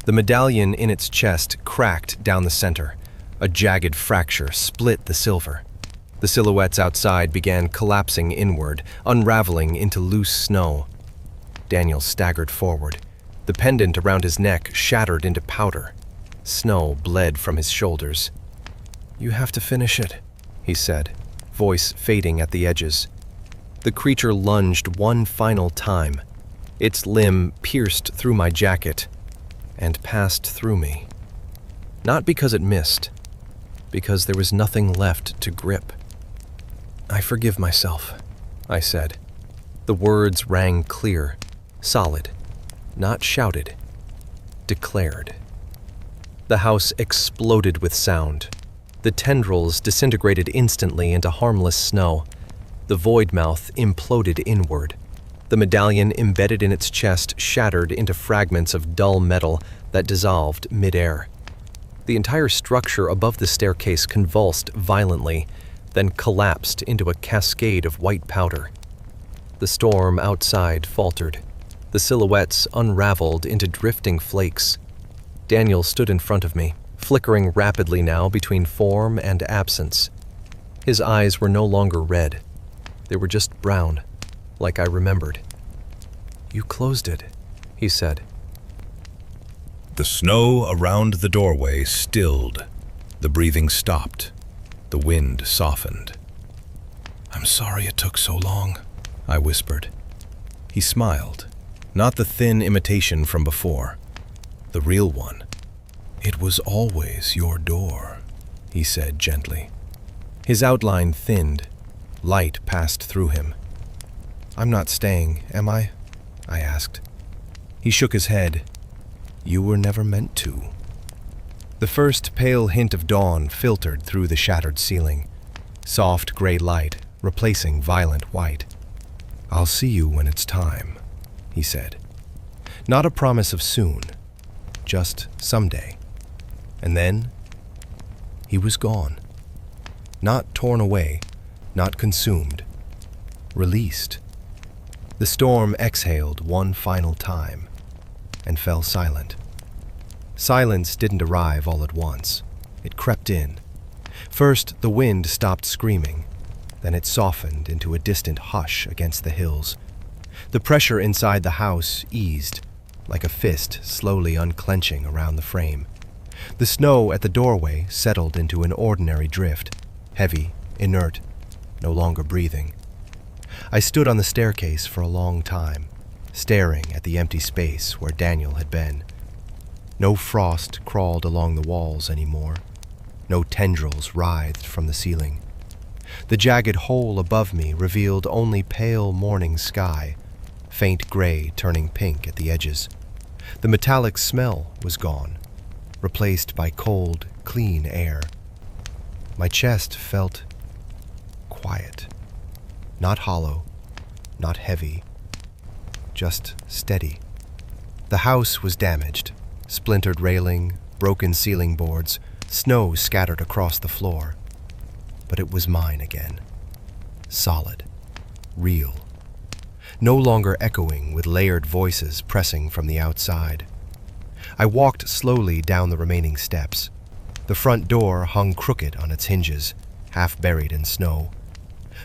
The medallion in its chest cracked down the center. A jagged fracture split the silver. The silhouettes outside began collapsing inward, unraveling into loose snow. Daniel staggered forward. The pendant around his neck shattered into powder. Snow bled from his shoulders. You have to finish it, he said, voice fading at the edges. The creature lunged one final time. Its limb pierced through my jacket and passed through me. Not because it missed, because there was nothing left to grip. I forgive myself, I said. The words rang clear, solid, not shouted, declared. The house exploded with sound. The tendrils disintegrated instantly into harmless snow. The void mouth imploded inward. The medallion embedded in its chest shattered into fragments of dull metal that dissolved midair. The entire structure above the staircase convulsed violently, then collapsed into a cascade of white powder. The storm outside faltered. The silhouettes unraveled into drifting flakes. Daniel stood in front of me, flickering rapidly now between form and absence. His eyes were no longer red. They were just brown, like I remembered. You closed it, he said. The snow around the doorway stilled. The breathing stopped. The wind softened. "I'm sorry it took so long," I whispered. He smiled, not the thin imitation from before, the real one. "It was always your door," he said gently. His outline thinned. Light passed through him. "I'm not staying, am I?" I asked. He shook his head. "You were never meant to." The first pale hint of dawn filtered through the shattered ceiling. Soft gray light replacing violent white. "I'll see you when it's time," he said. Not a promise of soon, just someday. And then he was gone. Not torn away, not consumed. Released. The storm exhaled one final time and fell silent. Silence didn't arrive all at once. It crept in. First, the wind stopped screaming. Then it softened into a distant hush against the hills. The pressure inside the house eased, like a fist slowly unclenching around the frame. The snow at the doorway settled into an ordinary drift, heavy, inert, no longer breathing. I stood on the staircase for a long time, staring at the empty space where Daniel had been. No frost crawled along the walls anymore. No tendrils writhed from the ceiling. The jagged hole above me revealed only pale morning sky, faint gray turning pink at the edges. The metallic smell was gone, replaced by cold, clean air. My chest felt quiet, not hollow, not heavy, just steady. The house was damaged, splintered railing, broken ceiling boards, snow scattered across the floor. But it was mine again. Solid. Real. No longer echoing with layered voices pressing from the outside. I walked slowly down the remaining steps. The front door hung crooked on its hinges, half buried in snow.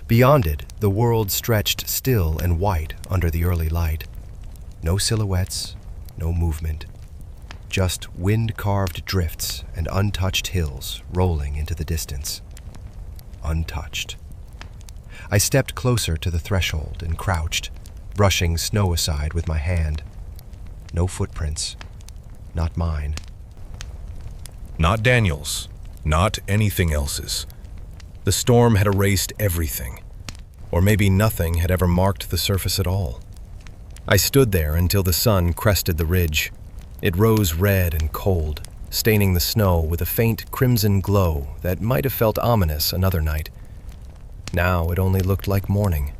Beyond it, the world stretched still and white under the early light. No silhouettes, no movement. Just wind-carved drifts and untouched hills rolling into the distance. Untouched. I stepped closer to the threshold and crouched, brushing snow aside with my hand. No footprints. Not mine. Not Daniel's. Not anything else's. The storm had erased everything. Or maybe nothing had ever marked the surface at all. I stood there until the sun crested the ridge. It rose red and cold, staining the snow with a faint crimson glow that might have felt ominous another night. Now it only looked like morning.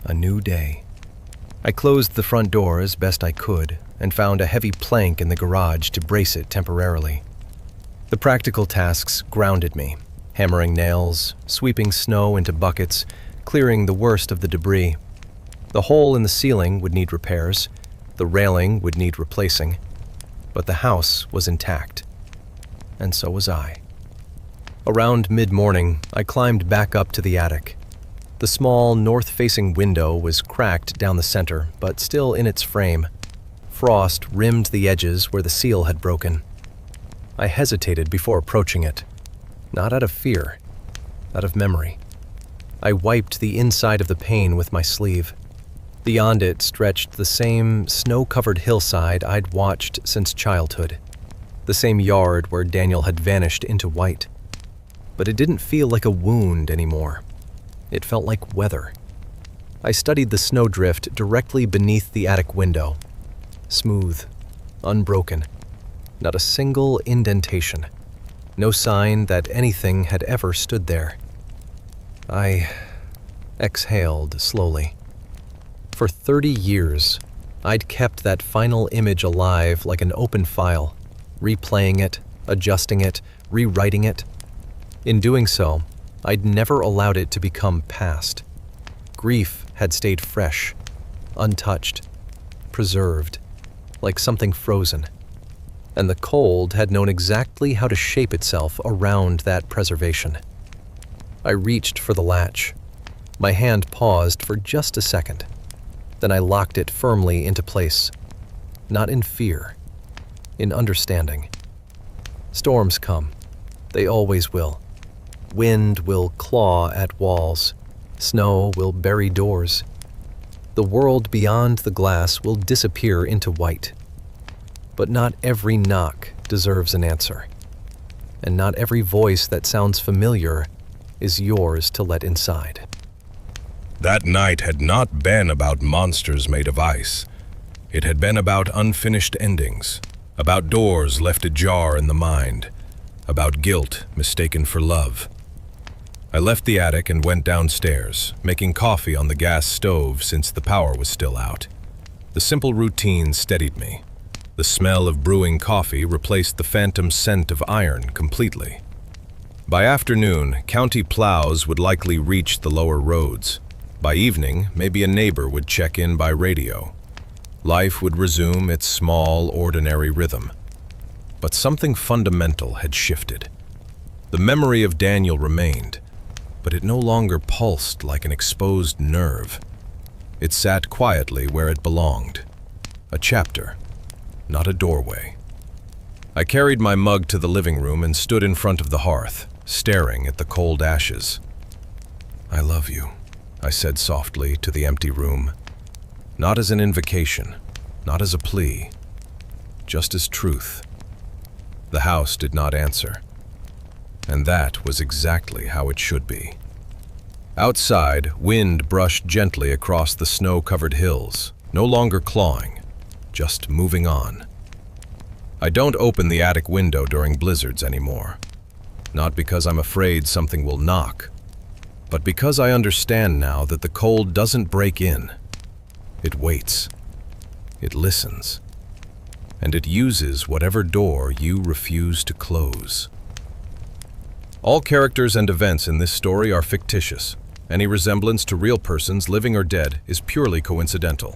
A new day. I closed the front door as best I could and found a heavy plank in the garage to brace it temporarily. The practical tasks grounded me, hammering nails, sweeping snow into buckets, clearing the worst of the debris. The hole in the ceiling would need repairs. The railing would need replacing. But the house was intact. And so was I. Around mid-morning, I climbed back up to the attic. The small, north-facing window was cracked down the center, but still in its frame. Frost rimmed the edges where the seal had broken. I hesitated before approaching it. Not out of fear, out of memory. I wiped the inside of the pane with my sleeve. Beyond it stretched the same snow-covered hillside I'd watched since childhood. The same yard where Daniel had vanished into white. But it didn't feel like a wound anymore. It felt like weather. I studied the snowdrift directly beneath the attic window. Smooth, unbroken. Not a single indentation. No sign that anything had ever stood there. I exhaled slowly. For 30 years, I'd kept that final image alive like an open file, replaying it, adjusting it, rewriting it. In doing so, I'd never allowed it to become past. Grief had stayed fresh, untouched, preserved, like something frozen. And the cold had known exactly how to shape itself around that preservation. I reached for the latch. My hand paused for just a second. Then I locked it firmly into place, not in fear, in understanding. Storms come. They always will. Wind will claw at walls. Snow will bury doors. The world beyond the glass will disappear into white. But not every knock deserves an answer. And not every voice that sounds familiar is yours to let inside. That night had not been about monsters made of ice. It had been about unfinished endings, about doors left ajar in the mind, about guilt mistaken for love. I left the attic and went downstairs, making coffee on the gas stove since the power was still out. The simple routine steadied me. The smell of brewing coffee replaced the phantom scent of iron completely. By afternoon, county plows would likely reach the lower roads. By evening, maybe a neighbor would check in by radio. Life would resume its small, ordinary rhythm. But something fundamental had shifted. The memory of Daniel remained, but it no longer pulsed like an exposed nerve. It sat quietly where it belonged. A chapter, not a doorway. I carried my mug to the living room and stood in front of the hearth, staring at the cold ashes. "I love you," I said softly to the empty room. Not as an invocation, not as a plea, just as truth. The house did not answer. And that was exactly how it should be. Outside, wind brushed gently across the snow-covered hills, no longer clawing, just moving on. I don't open the attic window during blizzards anymore. Not because I'm afraid something will knock, but because I understand now that the cold doesn't break in. It waits. It listens. And it uses whatever door you refuse to close. All characters and events in this story are fictitious. Any resemblance to real persons, living or dead, is purely coincidental.